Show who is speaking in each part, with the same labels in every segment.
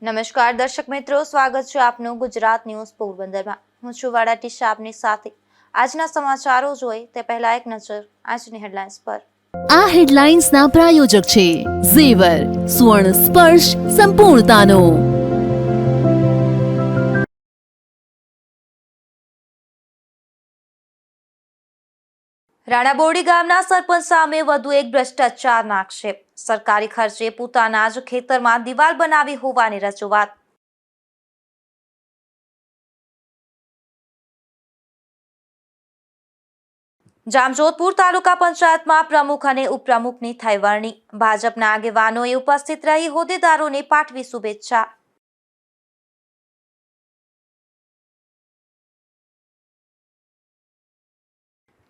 Speaker 1: નમસ્કાર દર્શક મિત્રો, સ્વાગત છે આપનું ગુજરાત ન્યૂઝ પોરબંદરમાં। હું છું વાડા ટીશા આપની સાથે। આજના સમાચારો જોઈએ તે પહેલા એક નજર આજની હેડલાઇન્સ પર।
Speaker 2: આ હેડલાઇન્સના પ્રાયોજક છે ઝેવર, સ્વર્ણ સ્પર્શ સંપૂર્ણતાનો।
Speaker 1: રાણાબોરડી ગામના સરપંચ સામે વધુ એક ભ્રષ્ટાચારના આક્ષેપ। સરકારી ખર્ચે પોતાના જ ખેતરમાં દિવાલ બનાવી હોવાની રજૂઆત। જામજોધપુર તાલુકા પંચાયતમાં પ્રમુખ અને ઉપપ્રમુખની થઈ વરણી। ભાજપના આગેવાનોએ ઉપસ્થિત રહી હોદ્દેદારોને પાઠવી શુભેચ્છા।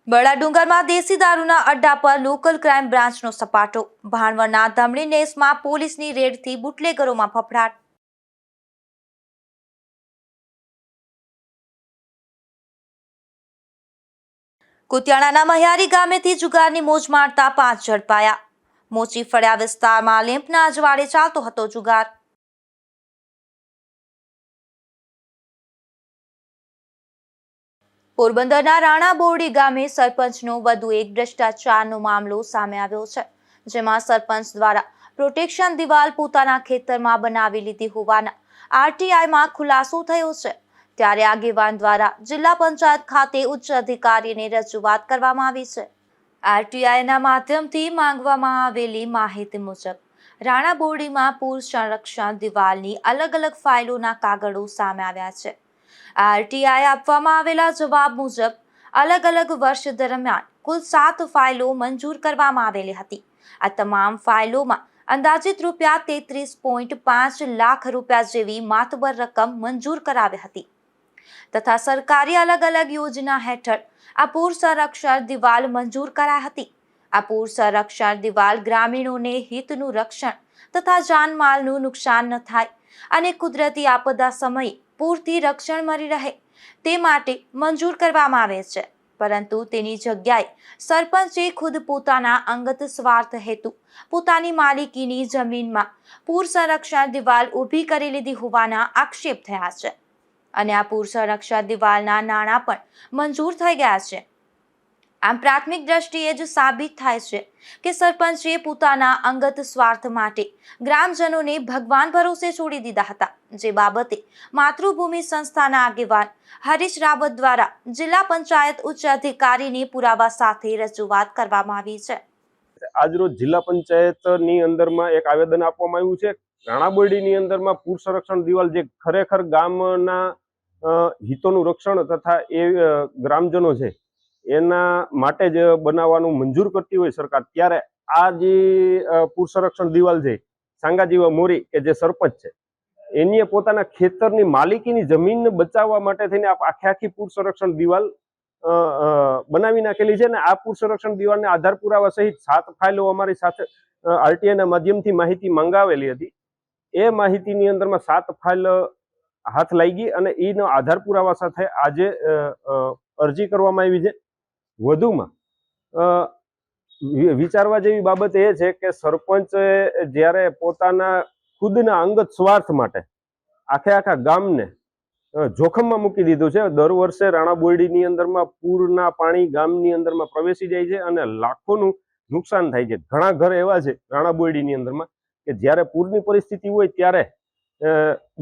Speaker 1: બરડાડુંગરમાં દેશી દારૂના અડ્ડા પર લોકલ ક્રાઇમ બ્રાન્ચનો સપાટો। ભાણવડના ધમણી નેસમાં પોલીસની રેડથી બુટલેગરોમાં ફફડાટ। કુતિયાણાના મહિયારી ગામેથી જુગારની મોજ મારતા 5 ઝડપાયા। મોચી ફળિયા વિસ્તારમાં લેમ્પના અજવાળે ચાલતો હતો જુગાર। પોરબંદરના રાણાબોરડી ગામે સરપંચનો વધુ એક ભ્રષ્ટાચારનો મામલો સામે આવ્યો છે, જેમાં સરપંચ દ્વારા પ્રોટેક્શન દિવાલ પોતાના ખેતરમાં બનાવી લીધી હોવાના આરટીઆઈમાં ખુલાસો થયો છે। ત્યારે આગેવાન દ્વારા જિલ્લા પંચાયત ખાતે ઉચ્ચ અધિકારીને રજૂઆત કરવામાં આવી છે। આરટીઆઈના માધ્યમથી માંગવામાં આવેલી માહિતી મુજબ રાણાબોરડીમાં પૂર સંરક્ષણ દિવાલની અલગ અલગ ફાઇલોના કાગળો સામે આવ્યા છે। આરટીઆઈ આપવામાં આવેલા જવાબ મુજબ અલગ અલગ વર્ષ દરમિયાન કુલ 7 ફાઇલો મંજૂર કરવામાં આવેલી હતી। આ તમામ ફાઇલોમાં અંદાજિત રૂપિયા 33.5 લાખ રૂપિયા જેવી માતબર રકમ મંજૂર કરાવી હતી તથા સરકારી અલગ અલગ યોજના હેઠળ આ પૂર સંરક્ષણ દિવાલ મંજૂર કરાઈ હતી। આ પૂર સંરક્ષણ દિવાલ ગ્રામીણોને હિતનું રક્ષણ તથા જાનમાલનું નુકસાન ન થાય અને કુદરતી આપદા સમયે પૂરથી રક્ષણ મળી રહે તે માટે મંજૂર કરવામાં આવે છે, પરંતુ તેની જગ્યાએ સરપંચે ખુદ પોતાના અંગત સ્વાર્થ હેતુ પોતાની માલિકીની જમીનમાં પૂર સંરક્ષણ દિવાલ ઊભી કરી લીધી હોવાના આક્ષેપ થયા છે અને આ પૂર સંરક્ષણ દિવાલના નાણાં પણ મંજૂર થઈ ગયા છે। આમ પ્રાથમિક દ્રષ્ટિએ જ સાબિત થાય છે કે સરપંચે પોતાના અંગત સ્વાર્થ માટે ગ્રામજનોને ભગવાન ભરોસે છોડી દીધા હતા, જે બાબતે માતૃભૂમિ સંસ્થાના આગેવાન હરીશ રાવત દ્વારા જિલ્લા પંચાયત ઉચ્ચ અધિકારીની પુરાવા સાથે રજૂઆત કરવામાં આવી છે।
Speaker 3: આજરોજ જિલ્લા પંચાયતની અંદરમાં એક આવેદન આપવામાં આવ્યું છે। રાણાબોરડીની અંદરમાં પૂર સંરક્ષણ દિવાલ જે ખરેખર ગામના હિતોનું રક્ષણ તથા એ ગ્રામજનો છે એના માટે જ બનાવવાનું મંજૂર કરતી હોય સરકાર, ત્યારે આ જે પૂર સંરક્ષણ દિવાલ છે સાંગાજીવા મોરી કે જે સરપંચ છે એની પોતાના ખેતરની માલિકીની જમીનને બચાવવા માટે થઈને આખી પૂર સંરક્ષણ દિવાલ બનાવી નાખેલી છે। ને આ પૂર સંરક્ષણ દિવાલને આધાર પુરાવા સહિત 7 ફાઇલો અમારી સાથે આરટીઆઈના માધ્યમથી માહિતી મંગાવેલી હતી। એ માહિતીની અંદરમાં 7 ફાઇલ હાથ લાગી અને એનો આધાર પુરાવા સાથે આજે અરજી કરવામાં આવી છે। વધુમાં વિચારવા જેવી બાબત એ છે કે સરપંચે જ્યારે પોતાના ખુદના અંગત સ્વાર્થ માટે આખા ગામને જોખમમાં મૂકી દીધું છે। દર વર્ષે રાણાબોરડીની અંદરમાં પૂરના પાણી ગામની અંદરમાં પ્રવેશી જાય છે અને લાખોનું નુકસાન થાય છે। ઘણા ઘર એવા છે રાણાબોરડીની અંદરમાં કે જ્યારે પૂરની પરિસ્થિતિ હોય ત્યારે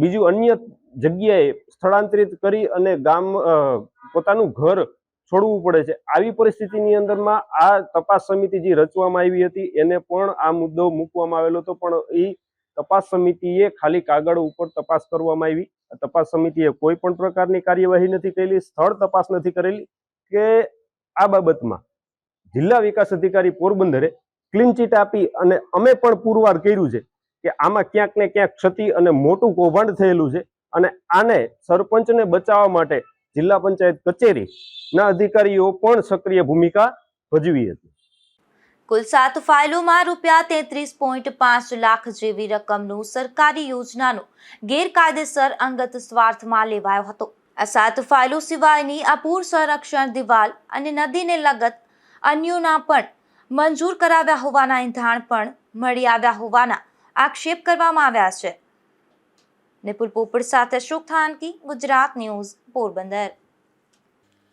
Speaker 3: બીજું અન્ય જગ્યાએ સ્થળાંતરિત કરી અને ગામ પોતાનું ઘર છોડવું પડે છે। આવી પરિસ્થિતિની અંદરમાં આ તપાસ સમિતિ જે રચવામાં આવી હતી એને પણ આ મુદ્દો મૂકવામાં આવેલો હતો, પણ એ તપાસ સમિતિએ ખાલી કાગળ ઉપર તપાસ કરવામાં આવી। તપાસ સમિતિએ કોઈ પણ પ્રકારની કાર્યવાહી નથી કરેલી, સ્થળ તપાસ નથી કરેલી કે આ બાબતમાં જિલ્લા વિકાસ અધિકારી પોરબંદરે ક્લીન ચીટ આપી અને અમે પણ પુરવાર કર્યું છે કે આમાં ક્યાંક ને ક્યાંક ક્ષતિ અને મોટું કૌભાંડ થયેલું છે અને આને સરપંચને બચાવવા માટે જિલ્લા પંચાયત કચેરીના અધિકારીઓ પણ સક્રિય ભૂમિકા ભજવી હતી।
Speaker 1: કુલ 7 ફાઇલોમાં રૂપિયા 33.5 લાખ જેવી રકમનું સરકારી યોજનાનો ગેરકાયદેસર અંગત સ્વાર્થમાં લેવાયો હતો। આ 7 ફાઇલો સિવાયની આ પૂર સંરક્ષણ દિવાલ અને નદીને લગત અન્યોના પણ મંજૂર કરાવ્યા હોવાના એંધાણ પણ મળી આવ્યા હોવાના આક્ષેપ કરવામાં આવ્યા છે। નિપુલ પોપટ સાથે અશોક થાનકી, ગુજરાત ન્યૂઝ, પોરબંદર.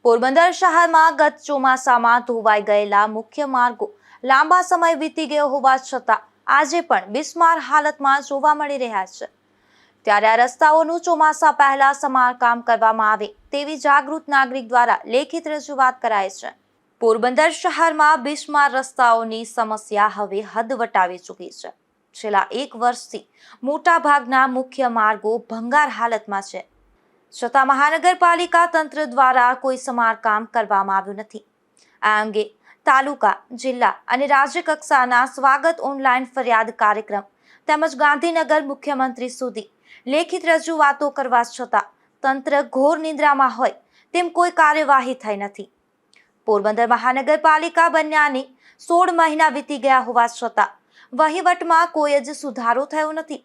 Speaker 1: પોરબંદર શહેરમાં ગત ચોમાસામાં ધોવાઈ ગયેલા મુખ્ય માર્ગો લાંબા સમય વીતી ગયો હોવા છતાં આજે પણ બિસ્માર હાલતમાં જોવા મળી રહ્યા છે. ત્યારે આ રસ્તાઓનું ચોમાસા પહેલા સમારકામ કરવામાં આવે તેવી જાગૃત નાગરિક દ્વારા લેખિત રજૂઆત કરાઈ છે. પોરબંદર શહેરમાં બિસ્માર રસ્તાઓની સમસ્યા હવે હદ વટાવી ચૂકી છે. છેલ્લા 1 વર્ષથી મોટા ભાગના મુખ્ય માર્ગો ભંગાર હાલતમાં છે, છતાં મહાનગરપાલિકા તંત્ર દ્વારા કોઈ સમારકામ કરવામાં આવ્યું નથી. આ અંગે તાલુકા, જિલ્લા અને રાજ્ય કક્ષાના સ્વાગત ઓનલાઈન ફરિયાદ કાર્યક્રમ તેમજ ગાંધીનગર મુખ્યમંત્રી સુધી લેખિત રજૂઆતો કરવા છતાં તંત્ર ઘોર નિંદ્રામાં હોય તેમ કોઈ કાર્યવાહી થઈ નથી. પોરબંદર મહાનગરપાલિકા બન્યાને 16 મહિના વીતી ગયા હોવા છતાં વહીવટમાં કોઈ જ સુધારો થયો નથી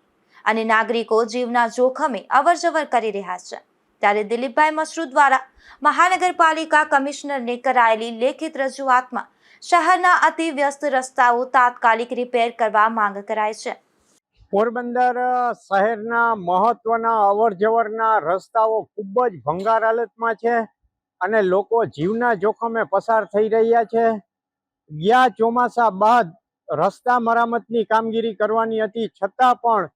Speaker 1: અને નાગરિકો જીવના જોખમે અવરજવર કરી રહ્યા છે. ત્યારે દિલીપભાઈ મશરૂ દ્વારા મહાનગરપાલિકા કમિશનરને કરાયેલી લેખિત રજૂઆતમાં શહેરના અતિ વ્યસ્ત રસ્તાઓ તાત્કાલિક રિપેર કરવા માંગ કરાઈ છે.
Speaker 4: પોરબંદર શહેરના મહત્વના અવરજવરના રસ્તાઓ ખૂબ જ ભંગાર હાલતમાં છે અને લોકો જીવના જોખમે પસાર થઈ રહ્યા છે. ગયા ચોમાસા બાદ રસ્તા મરામતની કામગીરી કરવાની હતી, છતાં પણ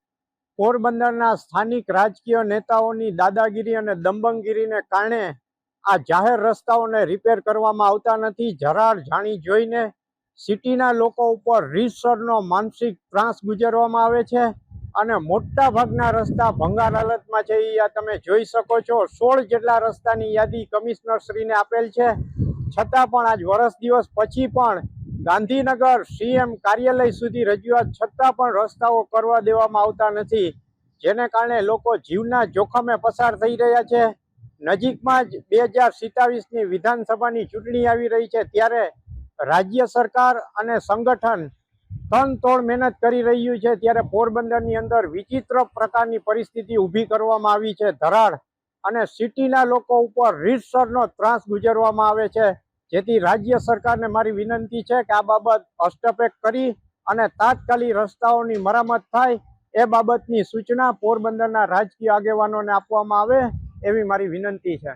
Speaker 4: પોરબંદરના સ્થાનિક રાજકીય નેતાઓની દાદાગીરી અને દંબંગગીરીને કારણે આ જાહેર રસ્તાઓને રિપેર કરવામાં આવતા નથી. જરાળ જાણી જોઈને સિટીના લોકો ઉપર રીતસરનો માનસિક ત્રાસ ગુજારવામાં આવે છે અને મોટા ભાગના રસ્તા ભંગાર હાલતમાં છે. એ તમે જોઈ શકો છો. 16 જેટલા રસ્તાની યાદી કમિશનરશ્રીને આપેલ છે, છતાં પણ આજ વર્ષ દિવસ પછી પણ ગાંધીનગર સીએમ કાર્યાલય સુધી રજૂઆત છતાં પણ રસ્તાઓ કરવા દેવામાં આવતા નથી, જેને કારણે લોકો જીવના જોખમે પસાર થઈ રહ્યા છે. નજીકમાં જ 2027ની વિધાનસભાની ચૂંટણી આવી રહી છે, ત્યારે રાજ્ય સરકાર અને સંગઠન તનતોડ મહેનત કરી રહ્યું છે, ત્યારે પોરબંદરની અંદર વિચિત્ર પ્રકારની પરિસ્થિતિ ઊભી કરવામાં આવી છે. ધરાડ અને સિટીના લોકો ઉપર રીતસરનો ત્રાસ ગુજારવામાં આવે છે, જેથી રાજ્ય સરકારને મારી વિનંતી છે કે આ બાબત હસ્તક્ષેપ કરી અને તાત્કાલિક રસ્તાઓની મરામત થાય એ બાબતની સૂચના પોરબંદરના રાજકીય આગેવાનોને આપવામાં આવે એવી મારી વિનંતી છે.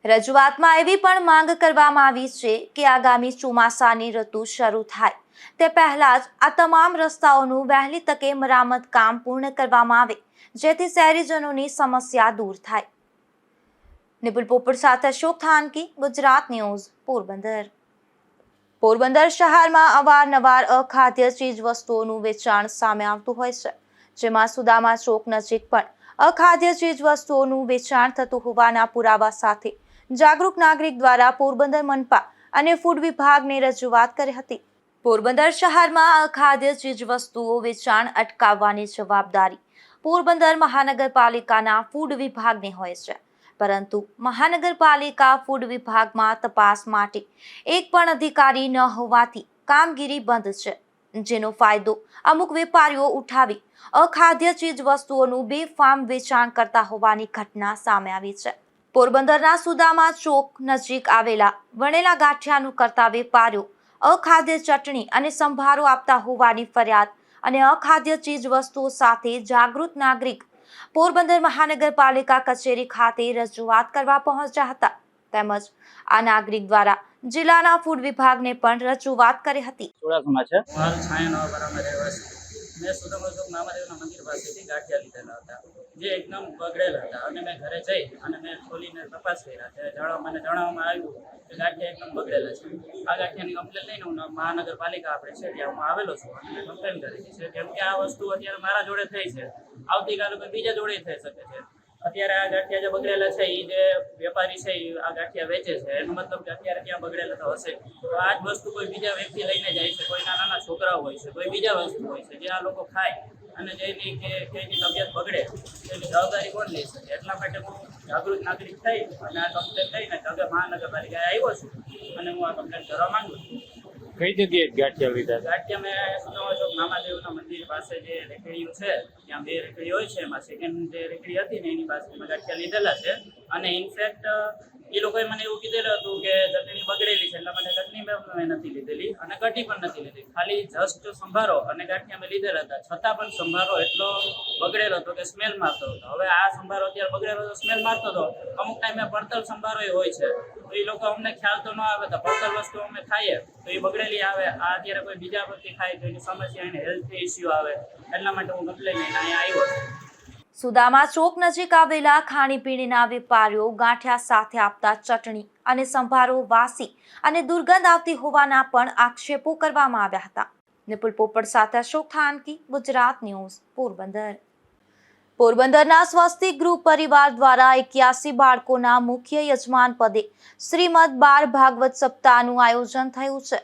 Speaker 1: રજૂઆતમાં એવી પણ માંગ કરવામાં આવી છે કે આગામી ચોમાસાની ઋતુ શરૂ થાય તે પહેલા જ આ તમામ રસ્તાઓનું વહેલી તકે મરામત કામ પૂર્ણ કરવામાં આવે, જેથી શહેરીજનોની સમસ્યા દૂર થાય. નિપુલ પોપટ સાથે અશોક થાનકી, ગુજરાત ન્યૂઝ, પોરબંદર. પોરબંદર શહેરમાં અવારનવાર અખાદ્ય ચીજ વસ્તુઓનું વેચાણ સામે આવતું હોય છે, જેમાં સુદામા ચોક નજીક પણ અખાદ્ય ચીજ વસ્તુઓનું વેચાણ થતું હોવાના પુરાવા સાથે જાગૃત નાગરિક દ્વારા પોરબંદર મનપા અને ફૂડ વિભાગને રજૂઆત કરી હતી. પોરબંદર શહેરમાં અખાદ્ય ચીજ વસ્તુઓ વેચાણ અટકાવવાની જવાબદારી પોરબંદર મહાનગરપાલિકાના ફૂડ વિભાગની હોય છે, પરંતુ મહાનગરપાલિકા ફૂડ વિભાગમાં તપાસ માટે એક પણ અધિકારી ન હોવાથી કામગીરી બંધ છે, જેનો ફાયદો અમુક વેપારીઓ ઉઠાવી અખાદ્ય ચીજ વસ્તુઓનું બેફામ વેચાણ કરતા હોવાની ઘટના સામે આવી છે. પોરબંદરના સુદામા ચોક નજીક આવેલા વણેલા ગાંઠિયાનું કરતા વેપારીઓ અખાદ્ય ચટણી અને સંભારો આપતા હોવાની ફરિયાદ અને અખાદ્ય ચીજ વસ્તુઓ સાથે જાગૃત નાગરિક પોરબંદર મહાનગરપાલિકા કચેરી ખાતે રજૂઆત કરવા પહોંચ્યા હતા, તેમજ આ નાગરિક દ્વારા જિલ્લાના ફૂડ વિભાગને પણ રજૂઆત કરી હતી.
Speaker 5: મેં સુદામા ચોક મામાદેવના મંદિર પાસેથી ગાંઠિયા લીધેલા હતા, જે એકદમ બગડેલા હતા, અને મેં ઘરે જઈ અને મેં ખોલીને તપાસ કર્યા. ત્યારે મને જણાવવામાં આવ્યું કે ગાંઠિયા એકદમ બગડેલા છે. આ ગાંઠિયાની કમ્પ્લેન લઈને હું મહાનગરપાલિકા આપણે છે ત્યાં હું આવેલો છું અને મેં કમ્પ્લેન કરી છે, કેમ કે આ વસ્તુ અત્યારે મારા જોડે થઈ છે, આવતીકાલે કોઈ બીજા જોડે થઈ શકે છે. અત્યારે આ ગાંઠિયા જે બગડેલા છે, એ જે વેપારી છે એ આ ગાંઠિયા વેચે છે, એનો મતલબ કે અત્યારે ત્યાં બગડેલા તો હશે. તો આ જ વસ્તુ કોઈ બીજા વ્યક્તિ લઈને જાય છે, કોઈ નાના છોકરાઓ હોય છે, કોઈ બીજા વસ્તુ હોય છે, જે આ લોકો ખાય અને જેની એની તબિયત બગડે એની જવાબદારી કોણ લઈ શકે. એટલા માટે હું જાગૃત નાગરિક થઈ અને આ કમ્પ્લેન લઈને હવે મહાનગરપાલિકાએ આવ્યો છું અને હું આ કમ્પ્લેન કરવા માંગુ છું.
Speaker 6: કઈ જગ્યાએ ગાંઠિયા લીધા?
Speaker 5: ગાંઠિયા મેં સુદામા ચોક મામાદેવના મંદિર પાસે જે રેકડીઓ છે, ત્યાં 2 રેકડી હોય છે, એમાં સેકન્ડ જે રેકડી હતી ને એની પાસે મેં ગાંઠિયા લીધેલા છે. અને ઇનફેક્ટ એ લોકોએ મને એવું કીધેલું હતું કે ચટણી બગડેલી છે, એટલા માટે ચટણી મેં નથી લીધેલી અને કઢી પણ નથી લીધી. ખાલી જસ્ટ સંભારો અને ગાંઠિયા મેં લીધેલા હતા, છતાં પણ સંભારો એટલો બગડેલો હતો કે સ્મેલ મારતો હતો. હવે આ સંભારો અત્યારે બગડેલો હતો, સ્મેલ મારતો હતો. અમુક ટાઈમે પડતર સંભારો હોય છે, તો એ લોકો અમને ખ્યાલ તો ન આવે, તો પડતર વસ્તુ અમે ખાઈએ તો એ બગડેલી આવે. આ અત્યારે કોઈ બીજા વ્યક્તિ ખાય તો એની સમસ્યા, એને હેલ્થ ઇસ્યુ આવે. એટલા માટે હું કમ્પ્લેન લઈને અહીંયા આવ્યો છું.
Speaker 1: સુદામા ચોક નજીક આવેલા ખાણીપીણીના વેપારીઓ ગાંઠિયા સાથે આપતા ચટણી અને સંભારો વાસી અને દુર્ગંધ આવતી હોવાના પણ આક્ષેપો કરવામાં આવ્યા હતા. નિપુલ પોપટ સાથે અશોક થાનકી, ગુજરાત ન્યૂઝ, પોરબંદર. પોરબંદરના સ્વસ્તિક ગ્રુપ પરિવાર દ્વારા 81 બાળકોના મુખ્ય યજમાન પદે શ્રીમદ બાર ભાગવત સપ્તાહનું આયોજન થયું છે,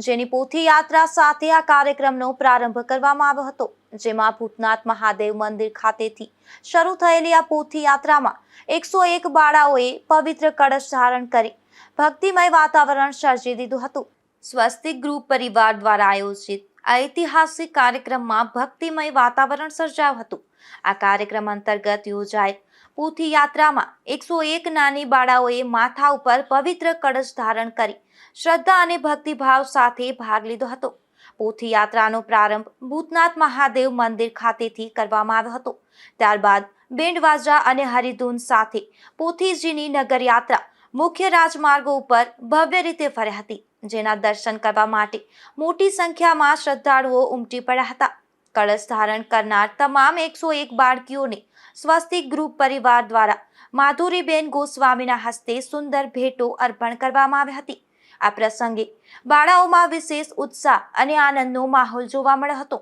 Speaker 1: જેની પોથી યાત્રા સાથે આ કાર્યક્રમનો પ્રારંભ કરવામાં આવ્યો હતો. જેમાં ભૂતનાથ મહાદેવ મંદિર ખાતેથી શરૂ થયેલી આ પોથી યાત્રામાં 101 બાળાઓએ પવિત્ર કળશ ધારણ કરી ભક્તિમય વાતાવરણ સર્જી દીધું હતું. સ્વસ્તિક ગ્રુપ પરિવાર દ્વારા આયોજિત આ ઐતિહાસિક કાર્યક્રમમાં ભક્તિમય વાતાવરણ સર્જાયું હતું. આ કાર્યક્રમ અંતર્ગત યોજાયેલ પોથી યાત્રામાં 101 નાની બાળાઓએ માથા ઉપર પવિત્ર કળશ ધારણ કરી શ્રદ્ધા અને ભક્તિભાવ સાથે ભાગ લીધો હતો. પોથી યાત્રાનો પ્રારંભ ભૂતનાથ મહાદેવ મંદિર ખાતેથી કરવામાં આવ્યો હતો. ત્યારબાદ બેન્ડવાજા અને હરિધૂન સાથે પોથીજીની નગર યાત્રા મુખ્ય રાજમાર્ગો ઉપર ભવ્ય રીતે ફરી હતી, જેના દર્શન કરવા માટે મોટી સંખ્યામાં શ્રદ્ધાળુઓ ઉમટી પડ્યા હતા. કળશ ધારણ કરનાર તમામ 101 બાળકીઓને સ્વસ્તિક ગ્રુપ પરિવાર દ્વારા માધુરીબેન ગોસ્વામીના હસ્તે સુંદર ભેટો અર્પણ કરવામાં આવી હતી. આ પ્રસંગે બાળાઓમાં વિશેષ ઉત્સાહ અને આનંદનો માહોલ જોવા મળ્યો હતો.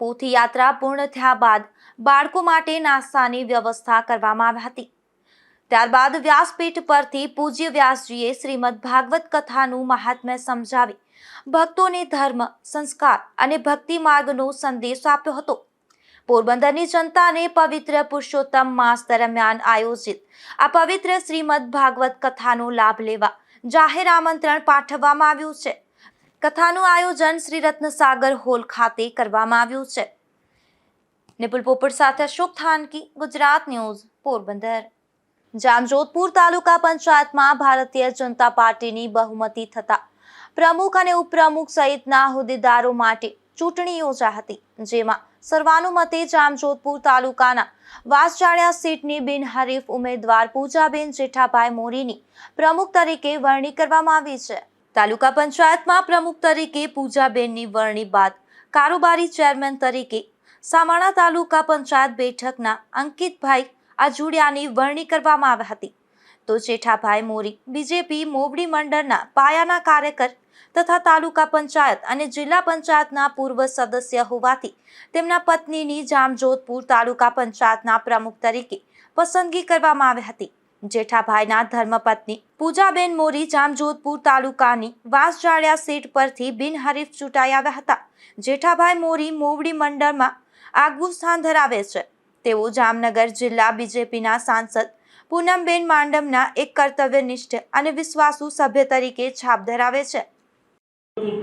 Speaker 1: પોથી યાત્રા પૂર્ણ થયા બાદ બાળકો માટે નાસ્તાની વ્યવસ્થા કરવામાં આવી હતી. ત્યારબાદ વ્યાસપીઠ પરથી પૂજ્ય વ્યાસજીએ શ્રીમદ ભાગવત કથાનું મહાત્મ્ય સમજાવી ભક્તોને ધર્મ, સંસ્કાર અને ભક્તિ માર્ગનો સંદેશ આપ્યો હતો. પોરબંદરની જનતાને પવિત્ર પુરુષોત્તમ માસ દરમિયાન આયોજિત આ પવિત્ર શ્રીમદ ભાગવત કથાનો લાભ લેવા જાહેર આમંત્રણ પાઠવવામાં આવ્યું છે. કથાનું આયોજન શ્રી રત્નસાગર હોલ ખાતે કરવામાં આવ્યું છે. નિપુલ પોપટ સાથે અશોક થાનકી, ગુજરાત ન્યૂઝ, પોરબંદર. જામજોધપુર તાલુકા પંચાયતમાં ભારતીય જનતા પાર્ટીની બહુમતી થતા પ્રમુખ અને ઉપપ્રમુખ સહિતના હોદ્દેદારો માટે ચૂંટણી યોજાઈ હતી, જેમાં સર્વાનુમતે જામજોધપુર તાલુકાના વાસજાળિયા સીટની બિનહરીફ ઉમેદવાર પૂજાબેન જેઠાભાઈ મોરીની પ્રમુખ તરીકે વરણી કરવામાં આવી છે. તાલુકા પંચાયતમાં પ્રમુખ તરીકે પૂજાબેનની વરણી બાદ કારોબારી ચેરમેન તરીકે સામાણા તાલુકા પંચાયત બેઠકના અંકિતભાઈ આજુડિયાની વરણી કરવામાં આવી હતી. તો જેઠાભાઈ મોરી બીજેપી મોવડી મંડળના પાયાના કાર્યકર તથા તાલુકા પંચાયત અને જિલ્લા પંચાયતના પૂર્વ સદસ્ય હોવાથી તેમના પત્નીની જામજોધપુર તાલુકા પંચાયતના પ્રમુખ તરીકે પસંદગી કરવામાં આવી હતી. જેઠાભાઈના ધર્મપત્ની પૂજાબેન મોરી જામજોધપુર તાલુકાની વાસજાળિયા સીટ પરથી બિનહરીફ ચૂંટાઈ આવ્યા હતા. જેઠાભાઈ મોરી મોવડી મંડળમાં આગવું સ્થાન ધરાવે છે. તેઓ જામનગર જિલ્લા બીજેપીના સાંસદ પૂનમબેન માંડમના એક કર્તવ્યનિષ્ઠ અને વિશ્વાસુ સભ્ય તરીકે છાપ ધરાવે છે.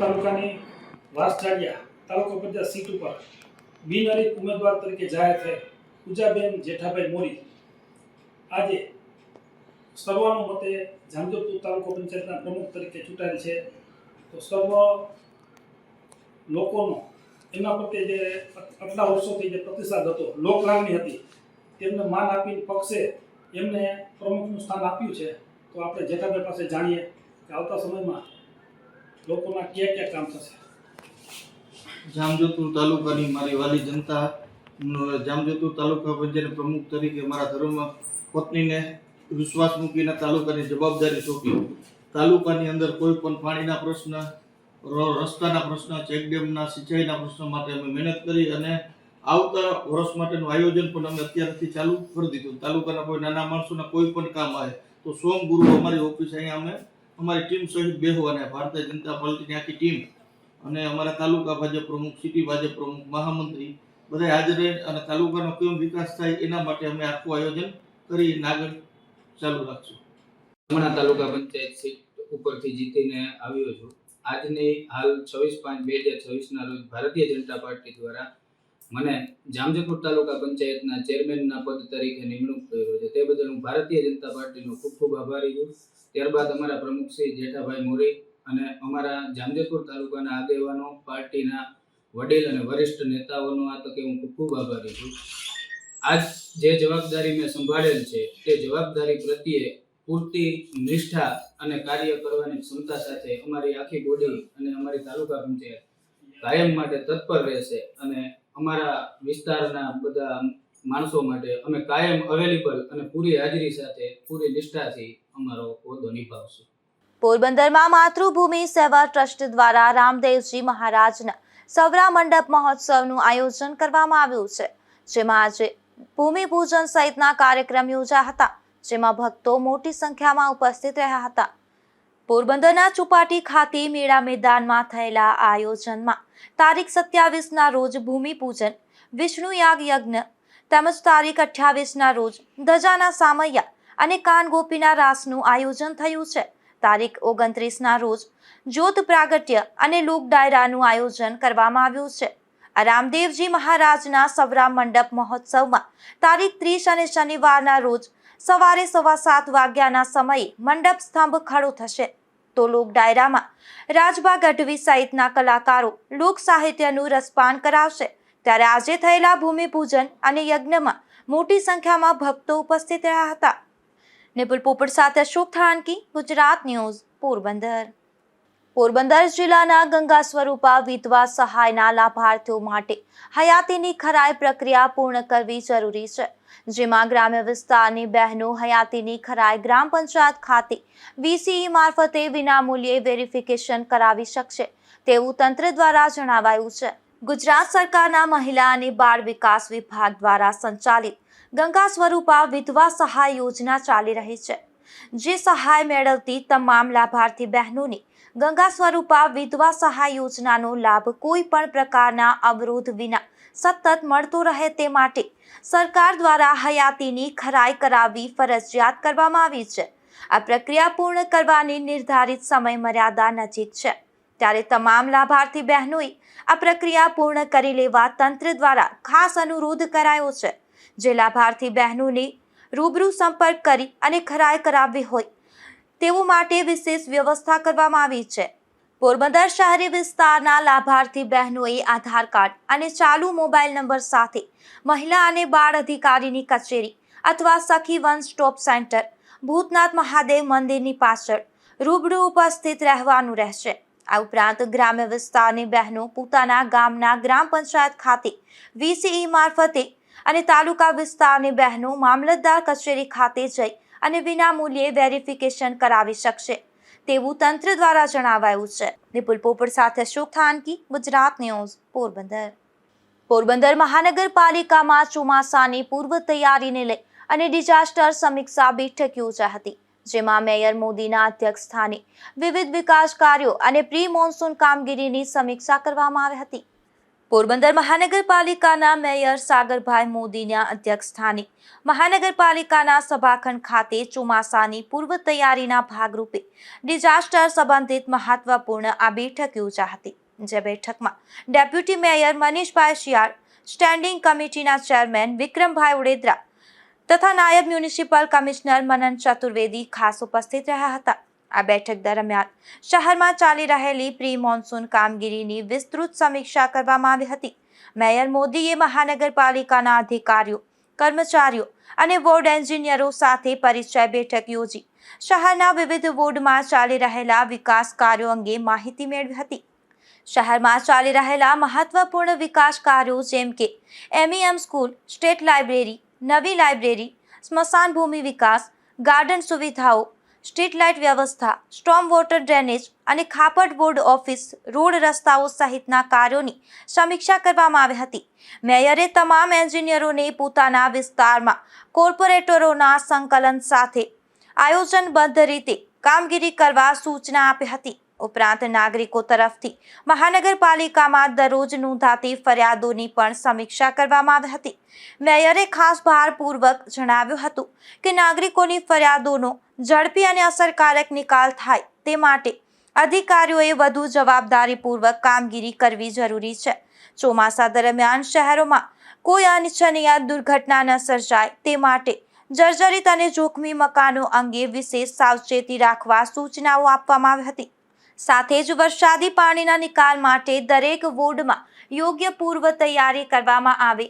Speaker 7: તાલુકાની વાસજાળિયા તાલુકા પંચાયત સીટ ઉપર બિનહરીફ ઉમેદવાર તરીકે જાહેર થયેલ પૂજાબેન જેઠાભાઈ મોરી આજે સર્વાનુમતે જામજોધપુર તાલુકા પંચાયતના પ્રમુખ તરીકે ચૂંટાયેલ છે. તો સર્વ લોકોનો એમના પ્રત્યે જે આટલા વર્ષોથી જે પ્રતિસાદ હતો, લોકલાગણી હતી, તેમને માન આપીને પક્ષે એમને પ્રમુખનું સ્થાન આપ્યું છે. તો આપણે જેઠાભાઈ પાસે જાણીએ કે આવતા સમયમાં લોકોના ક્યાં કામ થશે.
Speaker 8: જામજોધપુર તાલુકાની મારી વાલી જનતા, જામજોધપુર તાલુકા પંચાયત પ્રમુખ તરીકે મારા ધર્મ પત્નીને વિશ્વાસ મૂકીને તાલુકાની જવાબદારી સોંપી. તાલુકાની અંદર કોઈ પણ પાણીના પ્રશ્ન, રસ્તાના પ્રશ્ન, ચેકડેમના સિંચાઈના પ્રશ્ન માટે અમે મહેનત કરી અને આવતા વર્ષ માટેનું આયોજન પણ અમે અત્યારથી ચાલુ કરી દીધું. તાલુકાના કોઈ નાના માણસોના કોઈ પણ કામ આવે તો સોમ ગુરુ અમારી ઓફિસ અહીંયા અમે અમારી ટીમ સહિત બેહવાના, ભારતીય જનતા પાર્ટીની આખી ટીમ અને અમારા તાલુકા ભાજપ પ્રમુખ, સિટી ભાજપ પ્રમુખ, મહામંત્રી બધા હાજર રહે અને તાલુકાનો કેમ વિકાસ થાય એના માટે અમે આખું આયોજન કરી આગળ ચાલુ રાખશું.
Speaker 9: સામાણા તાલુકા પંચાયત સીટ ઉપરથી જીતીને આવ્યો છું. આજની હાલ 26/5/2026 રોજ ભારતીય જનતા પાર્ટી દ્વારા મને જામજોધપુર તાલુકા પંચાયતના ચેરમેનના પદ તરીકે નિમણૂક કર્યો છે. તે બદલ હું ભારતીય જનતા પાર્ટીનો ખૂબ ખૂબ આભારી છું. ત્યારબાદ અમારા પ્રમુખ શ્રી જેઠાભાઈ મોરી અને અમારા જામજોધપુર તાલુકાના આગેવાનો, પાર્ટીના વડીલ અને વરિષ્ઠ નેતાઓનો આ તકે હું ખૂબ ખૂબ આભારી છું. આજ જે જવાબદારી મેં સંભાળેલ છે તે જવાબદારી પ્રત્યે પૂરતી નિષ્ઠા અને કાર્ય કરવાની ક્ષમતા સાથે અમારી આખી બોડી અને અમારી તાલુકા પંચાયત કાયમ માટે તત્પર રહેશે અને અમારા વિસ્તારના બધા માણસો માટે અમે કાયમ અવેલેબલ અને પૂરી હાજરી સાથે પૂરી નિષ્ઠાથી અમારો હોદ્દો નિભાવશું.
Speaker 1: પોરબંદરમાં માતૃભૂમિ સેવા ટ્રસ્ટ દ્વારા રામદેવજી મહારાજના સવરા મંડપ મહોત્સવનું આયોજન કરવામાં આવ્યું છે, જેમાં આજે ભૂમિપૂજન સહિતના કાર્યક્રમ યોજાયા હતા, જેમાં ભક્તો મોટી સંખ્યામાં ઉપસ્થિત રહ્યા હતા. પોરબંદરના ચોપાટી ખાતે મેળા મેદાનમાં થયેલા આયોજનમાં તારીખ 27ના રોજ ભૂમિપૂજન, વિષ્ણુ યાગ યજ્ઞ તેમજ તારીખ 28ના રોજ ધજાના સામૈયા અને કાન ગોપીના રાસનું આયોજન થયું છે. તારીખ 29ના રોજ જ્યોત પ્રાગટ્ય અને લોક ડાયરાનું આયોજન કરવામાં આવ્યું છે. રામદેવજી મહારાજના સવરા મંડપ મહોત્સવમાં તારીખ 30 અને શનિવારના રોજ સવારે 7:15 વાગ્યાના સમયે મંડપ સ્તંભ ખડો થશે, તો લોક ડાયરામાં રાજભા ગઢવી સહિતના કલાકારો લોક સાહિત્યનું રસપાન કરાવશે. ત્યારે આજે થયેલા ભૂમિપૂજન અને યજ્ઞમાં મોટી સંખ્યામાં ભક્તો ઉપસ્થિત રહ્યા હતા. નિપુલ પોપટ સાથે અશોક થાણકી, ગુજરાત ન્યૂઝ, પોરબંદર. પોરબંદર જિલ્લાના ગંગા સ્વરૂપા વિધવા સહાયના લાભાર્થીઓ માટે હયાતીની ખરાઈ પ્રક્રિયા પૂર્ણ કરવી જરૂરી છે, જેમાં ગ્રામ્ય વિસ્તારની બહેનો હયાતીની ખરાઈ ગ્રામ પંચાયત ખાતે VCE મારફતે વિનામૂલ્યે વેરિફિકેશન કરાવી શકશે તેવું તંત્ર દ્વારા જણાવાયું છે. ગુજરાત સરકારના મહિલા અને બાળ વિકાસ વિભાગ દ્વારા સંચાલિત ગંગા સ્વરૂપા વિધવા સહાય યોજના ચાલી રહી છે, જે સહાય મેળવતી તમામ લાભાર્થી બહેનોને ગંગા સ્વરૂપા વિધવા સહાય યોજનાનો લાભ કોઈ પણ પ્રકારના અવરોધ વિના સતત મળતો રહે તે માટે સરકાર દ્વારા હયાતીની ખરાઈ કરાવવી ફરજિયાત કરવામાં આવી છે. આ પ્રક્રિયા પૂર્ણ કરવાની નિર્ધારિત સમય મર્યાદા નજીક છે, ત્યારે તમામ લાભાર્થી બહેનોએ આ પ્રક્રિયા પૂર્ણ કરી લેવા તંત્ર દ્વારા ખાસ અનુરોધ કરાયો છે. જે લાભાર્થી બહેનોને રૂબરૂ સંપર્ક કરી અને ખરાઈ કરાવવી હોય તેઓ માટે વિશેષ વ્યવસ્થા કરવામાં આવી છે. પોરબંદર શહેરી વિસ્તારના લાભાર્થી બહેનોએ આધાર કાર્ડ અને ચાલુ મોબાઈલ નંબર સાથે મહિલા અને બાળ અધિકારીની કચેરી અથવા સખી one stop centre Bhutnath Mahadev મંદિરની પાછળ રૂબરૂ ઉપસ્થિત રહેવાનું રહેશે. આ ઉપરાંત ગ્રામ્ય વિસ્તારની બહેનો પોતાના ગામના ગ્રામ પંચાયત ખાતે VCE મારફતે અને તાલુકા વિસ્તારની બહેનો મામલતદાર કચેરી ખાતે જઈ અને વિનામૂલ્યે વેરિફિકેશન કરાવી શકશે તેવું તંત્ર દ્વારા જણાવાયું છે. નિપુલ પોપટ સાથે અશોક થાનકી, ગુજરાત ન્યૂઝ, પોરબંદર. પોરબંદર મહાનગરપાલિકામાં ચોમાસાની પૂર્વ તૈયારીને લઈ અને ડિઝાસ્ટર સમીક્ષા બેઠક યોજાઈ હતી, જેમાં મેયર મોદીના અધ્યક્ષસ્થાને વિવિધ વિકાસ કાર્યો અને પ્રી મોન્સૂન કામગીરીની સમીક્ષા કરવામાં આવી હતી. પોરબંદર મહાનગરપાલિકાના મેયર સાગરભાઈ મોદીના અધ્યક્ષસ્થાને મહાનગરપાલિકાના સભાખંડ ખાતે ચોમાસાની પૂર્વ તૈયારીના ભાગરૂપે ડિઝાસ્ટર સંબંધિત મહત્વપૂર્ણ આ બેઠક યોજાઈ હતી. જે બેઠકમાં ડેપ્યુટી મેયર મનીષભાઈ શિયાળ, સ્ટેન્ડિંગ કમિટીના ચેરમેન વિક્રમભાઈ ઉડેદરા તથા નાયબ મ્યુનિસિપલ કમિશનર મનન ચતુર્વેદી ખાસ ઉપસ્થિત રહ્યા હતા. આ બેઠક દરમિયાન શહેરમાં ચાલી રહેલી પ્રી મોન્સૂન કામગીરીની વિસ્તૃત સમીક્ષા કરવામાં આવી હતી. મેયર મોદીએ મહાનગરપાલિકાના અધિકારીઓ, કર્મચારીઓ અને વોર્ડ એન્જિનિયરો સાથે પરિચય બેઠક યોજી શહેરના વિવિધ વોર્ડમાં ચાલી રહેલા વિકાસ કાર્યો અંગે માહિતી મેળવી હતી. શહેરમાં ચાલી રહેલા મહત્વપૂર્ણ વિકાસ કાર્યો જેમ કે MEM સ્કૂલ, સ્ટેટ લાઇબ્રેરી, નવી લાઇબ્રેરી, સ્મશાન ભૂમિ વિકાસ, ગાર્ડન સુવિધાઓ, સ્ટ્રીટ લાઇટ વ્યવસ્થા, સ્ટોર્મ વોટર ડ્રેનેજ અને ખાપટ બોર્ડ ઓફિસ, રોડ રસ્તાઓ સહિતના કાર્યોની સમીક્ષા કરવામાં આવી હતી. મેયરે તમામ એન્જિનિયરોને પોતાના વિસ્તારમાં કોર્પોરેટરોના સંકલન સાથે આયોજનબદ્ધ રીતે કામગીરી કરવા સૂચના આપી હતી. ઉપરાંત નાગરિકો તરફથી મહાનગરપાલિકામાં દરરોજ નોંધાતી ફરિયાદોની પણ સમીક્ષા કરવામાં આવી હતી. મેયરે ખાસ ભારપૂર્વક જણાવ્યું હતું કે નાગરિકોની ફરિયાદોનો ઝડપી અને અસરકારક નિકાલ થાય તે માટે અધિકારીઓએ વધુ જવાબદારીપૂર્વક કામગીરી કરવી જરૂરી છે. ચોમાસા દરમિયાન શહેરોમાં કોઈ અનિચ્છનીય દુર્ઘટના ન સર્જાય તે માટે જર્જરિત અને જોખમી મકાનો અંગે વિશેષ સાવચેતી રાખવા સૂચનાઓ આપવામાં આવી હતી. સાથે જ વરસાદી પાણીના નિકાલ માટે દરેક વોર્ડમાં યોગ્ય પૂર્વ તૈયારી કરવામાં આવે,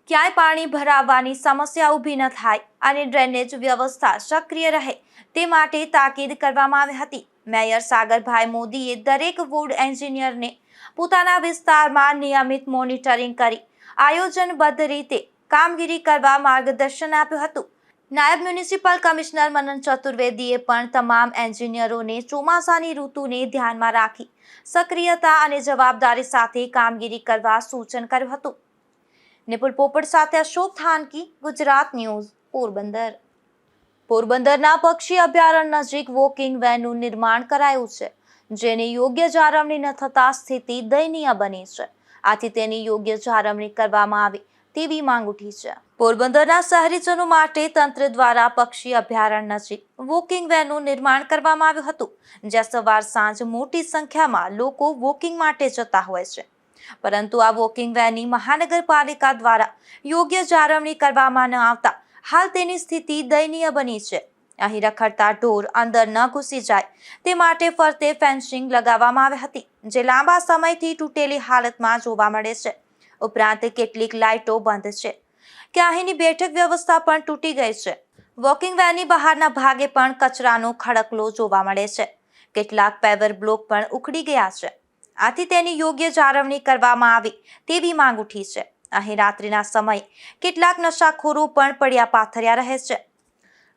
Speaker 1: ક્યાંય પાણી ભરાવાની સમસ્યા ઊભી ન થાય અને ડ્રેનેજ વ્યવસ્થા સક્રિય રહે તે માટે તાકીદ કરવામાં આવી હતી. મેયર સાગરભાઈ મોદીએ દરેક વોર્ડ એન્જિનિયરને પોતાના વિસ્તારમાં નિયમિત મોનિટરિંગ કરી આયોજનબદ્ધ રીતે કામગીરી કરવા માર્ગદર્શન આપ્યું હતું. નાયબ મ્યુનિસિપલ કમિશનર મનન ચતુર્વેદીએ પણ તમામ એન્જિનિયરોને ચોમાસાની ઋતુને ધ્યાનમાં રાખી સક્રિયતા અને જવાબદારી સાથે કામગીરી કરવા સૂચન કર્યું હતું. નિપુલ પોપટ સાથે અશોક થાનકી, ગુજરાત ન્યૂઝ, પોરબંદર. પોરબંદરના પક્ષી અભયારણ્ય નજીક વોકિંગ વેનનું નિર્માણ કરાયું છે, જેની યોગ્ય જાળવણી ન થતા સ્થિતિ દયનીય બની છે. આથી તેની યોગ્ય જાળવણી કરવામાં આવે તેવી માંગ ઉઠી છે. પોરબંદરના શહેરીજનો માટે તંત્ર દ્વારા પક્ષી અભયારણ્ય નજીક વોકિંગ વેનનું નિર્માણ કરવામાં આવ્યું હતું, જ્યાં સવાર સાંજ મોટી સંખ્યામાં લોકો વોકિંગ માટે જતા હોય છે. પરંતુ આ વોકિંગ વેનની મહાનગરપાલિકા દ્વારા યોગ્ય જાળવણી કરવામાં ન આવતા હાલ તેની સ્થિતિ દયનીય બની છે. અહીં રખડતા ઢોર અંદર ન ઘૂસી જાય તે માટે ફરતે ફેન્સિંગ લગાવવામાં આવી હતી, જે લાંબા સમયથી તૂટેલી હાલતમાં જોવા મળે છે. ઉપરાંત કેટલીક લાઇટો બંધ છે કે અહીંની બેઠક વ્યવસ્થા પણ તૂટી ગઈ છે. વોકિંગ વેનની બહારના ભાગે પણ કચરાનો ખડકલો જોવા મળે છે. કેટલાક પેવર બ્લોક પણ ઉખડી ગયા છે. આથી તેની યોગ્ય જાળવણી કરવામાં આવે તેવી માંગ ઉઠી છે. અહીં રાત્રિના સમયે કેટલાક નશાખોરો પણ પડ્યા પાથર્યા રહે છે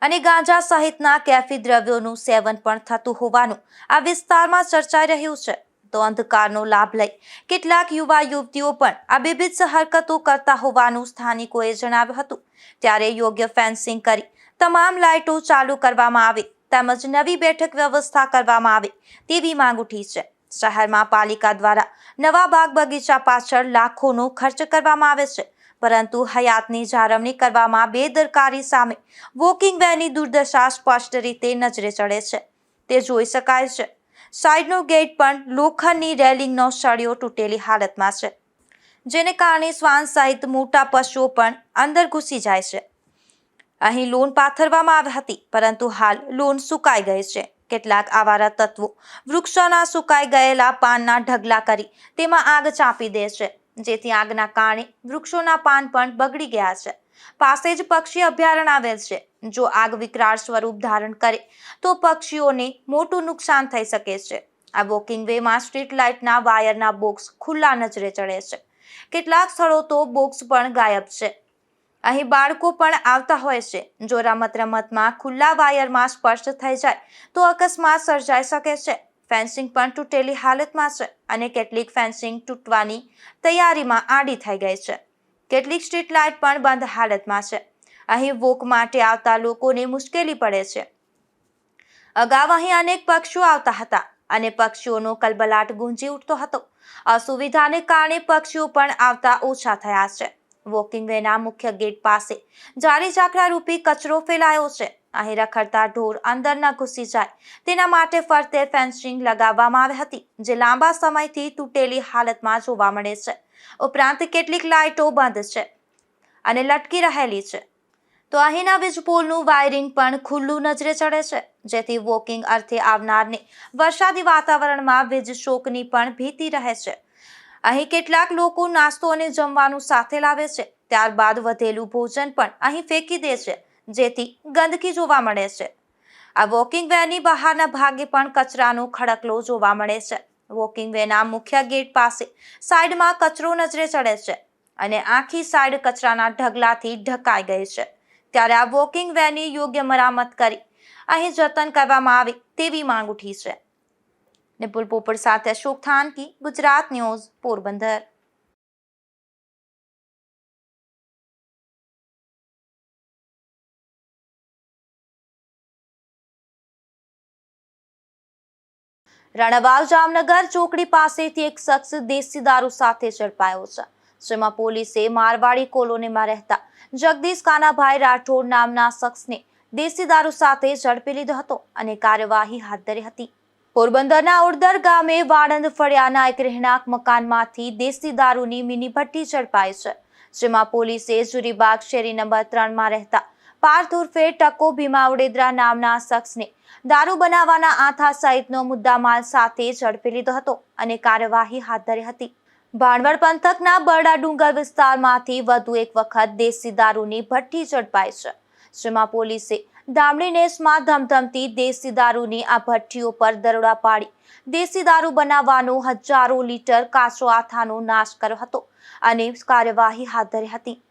Speaker 1: અને ગાંજા સહિતના કેફી દ્રવ્યોનું સેવન પણ થતું હોવાનું આ વિસ્તારમાં ચર્ચાઈ રહ્યું છે. તો અંધકારનો લાભ લઈ કેટલાક યુવા યુવતીઓ પણ આ બીભત્સ હરકતો કરતા હોવાનું સ્થાનિકોએ જણાવ્યું હતું. ત્યારે યોગ્ય ફેન્સિંગ કરી તમામ લાઇટો ચાલુ કરવામાં આવે તેમજ નવી બેઠક વ્યવસ્થા કરવામાં આવે તેવી માંગ ઉઠી છે. શહેરમાં પાલિકા દ્વારા નવા બાગ બગીચા પાછળ લાખોનો ખર્ચ કરવામાં આવે છે, પરંતુ હયાતની જાળવણી કરવામાં બેદરકારી સામે વોકિંગ વેનની દુર્દશા સ્પષ્ટ રીતે નજરે ચડે છે. તે જોઈ શકાય છે. સાઇડનો ગેટ પણ લોખંડની રેલિંગનો સળિયો તૂટેલી હાલતમાં છે, જેને કારણે શ્વાન સહિત મોટા પશુઓ પણ અંદર ઘૂસી જાય છે. અહીં લોન પાથરવામાં આવી હતી, પરંતુ હાલ લોન સુકાઈ ગઈ છે. કેટલાક આવારા તત્વો વૃક્ષોના સુકાઈ ગયેલા પાનના ઢગલા કરી તેમાં આગ ચાંપી દે છે, જેથી આગના કારણે વૃક્ષોના પાન પણ બગડી ગયા છે. પાસે જ પક્ષી અભયારણ્ય આવેલ છે. જો આગ વિકરાળ સ્વરૂપ ધારણ કરે તો પક્ષીઓને મોટું નુકસાન થઈ શકે છે. આ વોકિંગ વેમાં સ્ટ્રીટ લાઇટના વાયરના બોક્સ ખુલ્લા નજરે ચડે છે. કેટલાક સ્થળો તો બોક્સ પણ ગાયબ છે. અહીં બાળકો પણ આવતા હોય છે. જો રમતમાં ખુલ્લા વાયરમાં સ્પષ્ટ થઈ જાય તો અકસ્માત સર્જાઈ શકે છે. ફેન્સિંગ પણ તૂટેલી હાલતમાં છે અને કેટલીક ફેન્સિંગ તૂટવાની તૈયારીમાં આડી થઈ ગઈ છે. કેટલીક સ્ટ્રીટ લાઇટ પણ બંધ હાલતમાં છે. અહીં વોક માટે આવતા લોકોને મુશ્કેલી પડે છે. અગાઉ અહીં અનેક પક્ષીઓ આવતા હતા અને પક્ષીઓનો કલબલાટ ગુંજી ઉઠતો હતો. અસુવિધાને કારણે પક્ષીઓ પણ આવતા ઓછા થયા છે. વોકિંગ વેના મુખ્ય ગેટ પાસે જાળી ઝાકડા રૂપી કચરો ફેલાયો છે. અહીં રખડતા ઢોર અંદર ન ઘૂસી જાય તેના માટે ફરતે ફેન્સિંગ લગાવવામાં આવી હતી, જે લાંબા સમયથી તૂટેલી હાલતમાં જોવા મળે છે. ઉપરાંત કેટલીક લાઇટો બંધ છે અને લટકી રહેલી છે. તો અહીંના વીજપોલનું વાયરિંગ પણ ખુલ્લું નજરે ચડે છે, જેથી વોકિંગ અર્થે આવનારને વરસાદી વાતાવરણમાં વીજ શોકની પણ ભીતિ રહે છે. અહીં કેટલાક લોકો નાસ્તો અને જમવાનું સાથે લાવે છે, ત્યારબાદ વધેલું ભોજન પણ અહીં ફેંકી દે છે, જેથી ગંદકી જોવા મળે છે. આ વોકિંગ વેની બહારના ભાગે પણ કચરાનો ખડકલો જોવા મળે છે. વોકિંગ વેના મુખ્ય ગેટ પાસે સાઈડમાં કચરો નજરે ચડે છે અને આખી સાઈડ કચરાના ઢગલાથી ઢકાઈ ગઈ છે. ત્યારે આ વોકિંગ વેની યોગ્ય મરામત કરી અહીં જતન કરવામાં આવે તેવી માંગ ઉઠી છે. નિપુલ પોપટ સાથે અશોક થાનકી, ગુજરાત ન્યૂઝ, પોરબંદર. રણવાવ જામનગર ચોકડી પાસેથી એક શખ્સ દેશી દારૂ સાથે ઝડપાયો છે, જેમાં પોલીસે મારવાડી કોલોનીમાં રહેતા જગદીશ કાનાભાઈ રાઠોડ નામના શખ્સને દેશી દારૂ સાથે ઝડપી લીધો હતો અને કાર્યવાહી હાથ ધરી હતી. પોરબંદરના ઉડદર ગામે વાળંદ ફળિયાના એક રહેણાંક મકાનમાંથી દેશી દારૂની મિની ભઠ્ઠી ઝડપાઈ છે, જેમાં પોલીસે જુરીબાગ શેરી નંબર 3 માં રહેતા પાર્થ ઉર્ફે ટકો ભીમા ઉડેદરા નામના શખ્સને દારૂ બનાવવાના આથા સહિતનો મુદ્દામાલ સાથે ઝડપી લીધો હતો અને કાર્યવાહી હાથ ધરી હતી. ભાણવડ પંથકના બરડા ડુંગર વિસ્તારમાંથી વધુ એક વખત દેશી દારૂની ભઠ્ઠી ઝડપાઈ છે, જેમાં પોલીસે ધામણી નેસમાં ધમધમતી દેશી દારૂની આ ભઠ્ઠીઓ પર દરોડા પાડી દેશી દારૂ બનાવવાનો હજારો લીટર કાચો આથાનો નાશ કર્યો હતો અને કાર્યવાહી હાથ ધરી હતી.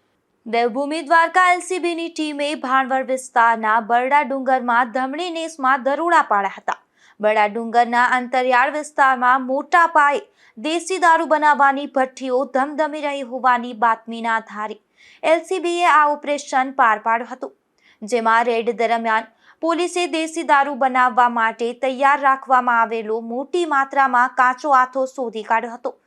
Speaker 1: દેવભૂમિ દ્વારકા એલસીબીની ટીમે ભાણવડ વિસ્તારના બરડા ડુંગરમાં ધમણી નેસમાં દરોડા પાડ્યા હતા. બરડા ડુંગરના અંતરિયાળ વિસ્તારમાં મોટા પાયે દેશી દારૂ બનાવવાની ભઠ્ઠીઓ ધમધમી રહી હોવાની બાતમીના આધારે એલસીબીએ આ ઓપરેશન પાર પાડ્યું હતું, જેમાં રેડ દરમિયાન પોલીસે દેશી દારૂ બનાવવા માટે તૈયાર રાખવામાં આવેલો મોટી માત્રામાં કાચો આથો શોધી કાઢ્યો હતો.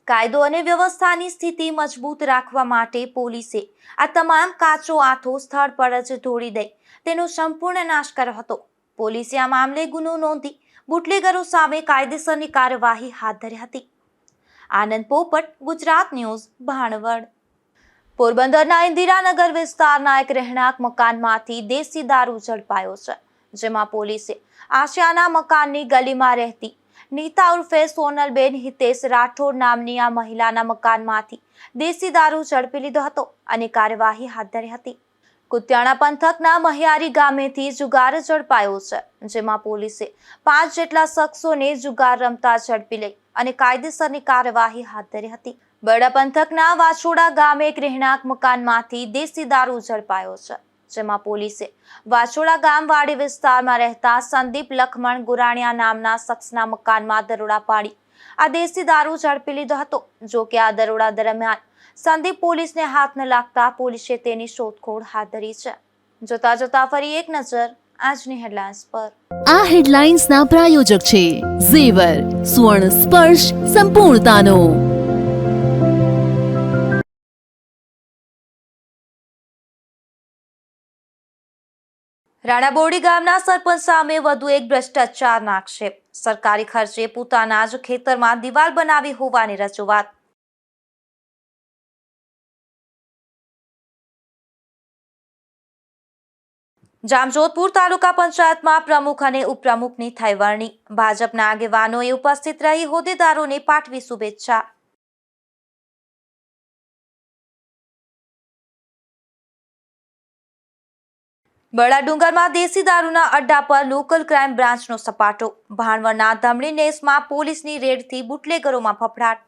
Speaker 1: કાયદો અને વ્યવસ્થાની સ્થિતિ મજબૂત રાખવા માટે પોલીસે આ તમામ કાચો આથો સ્થળ પર જ ઢોળી દઈ તેનો સંપૂર્ણ નાશ કર્યો હતો. પોલીસે આ મામલે ગુનો નોંધી બુટલેગરો સામે કાયદેસરની કાર્યવાહી હાથ ધરી હતી. આનંદ પોપટ, ગુજરાત ન્યૂઝ, ભાણવડ. પોરબંદરના ઇન્દિરાનગર વિસ્તારના એક રહેણાંક મકાનમાંથી દેશી દારૂ ઝડપાયો છે, જેમાં પોલીસે આશિયાના મકાનની ગલીમાં રહેતી નીતા ઉર્ફે સોનલબેન હિતેશ રાઠોડ નામની આ મહિલાના મકાનમાંથી દેશી દારૂ ઝડપી લીધો હતો અને કાર્યવાહી હાથ ધરી હતી. કુતિયાણા પંથકના મહિયારી ગામેથી જુગાર ઝડપાયો છે, જેમાં પોલીસે 5 જેટલા શખ્સોને જુગાર રમતા ઝડપી લઈ અને કાયદેસરની કાર્યવાહી હાથ ધરી હતી. બરડા પંથકના વાછોડા ગામે એક રહેણાંક મકાનમાંથી દેશી દારૂ ઝડપાયો છે, જેમાં પોલીસે વાછોડા ગામ વાડી વિસ્તારમાં રહેતા સંદીપ લખમણ ગુરાણિયા નામના શખ્સના મકાનમાં દરોડા પાડી આ દેશી દારૂ ઝડપી લીધો હતો. જો કે આ દરોડા દરમિયાન સંદીપ પોલીસને હાથ ન લાગતા પોલીસે તેની શોધખોળ હાથ ધરી છે. જોતા ફરી એક નજર આજની હેડલાઇન્સ પર.
Speaker 2: આ હેડલાઇન્સના પ્રાયોજક છે ઝેવર, સુવર્ણ સ્પર્શ સંપૂર્ણતાનો.
Speaker 1: રાણાબોરડી ગામના સરપંચ સામે વધુ એક ભ્રષ્ટાચારના આક્ષેપ. સરકારી ખર્ચે પોતાના જ ખેતરમાં દિવાલ બનાવી હોવાની રજૂઆત. જામજોધપુર તાલુકા પંચાયતમાં પ્રમુખ અને ઉપપ્રમુખની થઈ વરણી. ભાજપના આગેવાનોએ ઉપસ્થિત રહી હોદ્દેદારોને પાઠવી શુભેચ્છા. બરડા ડુંગરમાં દેશી દારૂના અડ્ડા પર લોકલ ક્રાઇમ બ્રાન્ચનો સપાટો. ભાણવડના ધમણી નેસમાં પોલીસની રેડથી બુટલેગરોમાં ફફડાટ.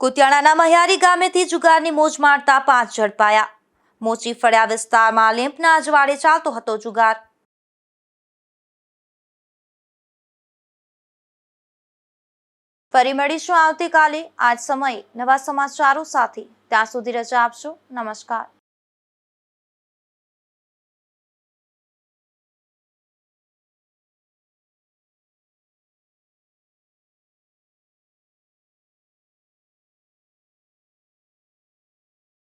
Speaker 1: કુતિયાણાના મહિયારી ગામેથી જુગારની મોજ મારતા 5 ઝડપાયા. મોચી ફળિયા વિસ્તારમાં લેમ્પના અજવાળે ચાલતો હતો જુગાર. ફરી મળીશું આવતીકાલે આ જ સમયે નવા સમાચારો સાથે. ત્યાં સુધી રજા આપશો. નમસ્કાર.